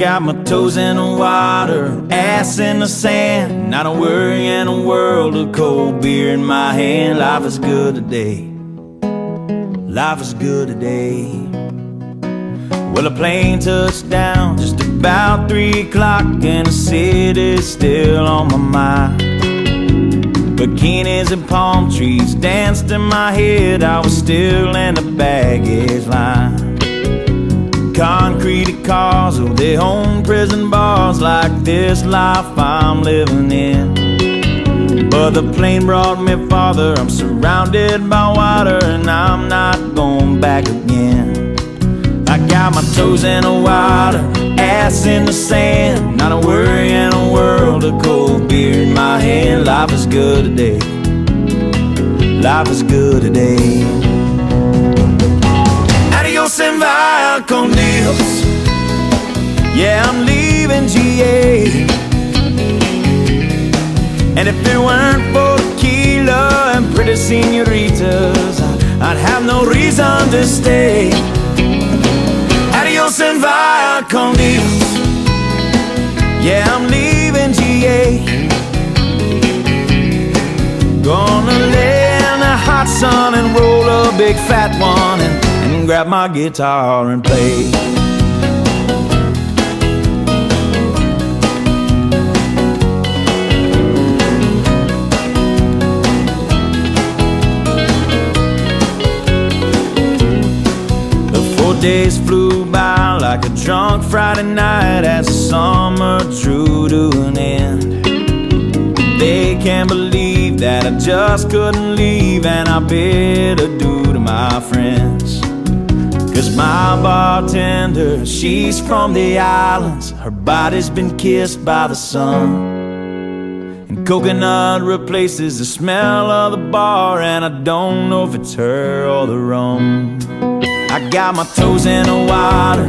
got my toes in the water, ass in the sand, not a worry in a world of cold beer in my hand. Life is good today, life is good today. Well, a plane touched down just about 3 o'clock, and the city's still on my mind. Bikinis and palm trees danced in my head, I was still in the baggage line. Concrete cars, oh, they own prison bars, like this life I'm living in. But the plane brought me farther, I'm surrounded by water, and I'm not going back again. I got my toes in the water, ass in the sand, not a worry in a world of cold beer in my hand. Life is good today, life is good today. Adios and via con Dios, yeah, I'm leaving GA. And if it weren't for tequila and pretty senoritas, I'd have no reason to stay. Adios and via con Dios, yeah, I'm leaving GA. Gonna lay in the hot sun and roll a big fat one, and grab my guitar and play. The 4 days flew by like a drunk Friday night as the summer drew to an end. They can't believe that I just couldn't leave, and I bid adieu to my friends. 'Cause my bartender, she's from the islands, her body's been kissed by the sun, and coconut replaces the smell of the bar, and I don't know if it's her or the rum. I got my toes in the water,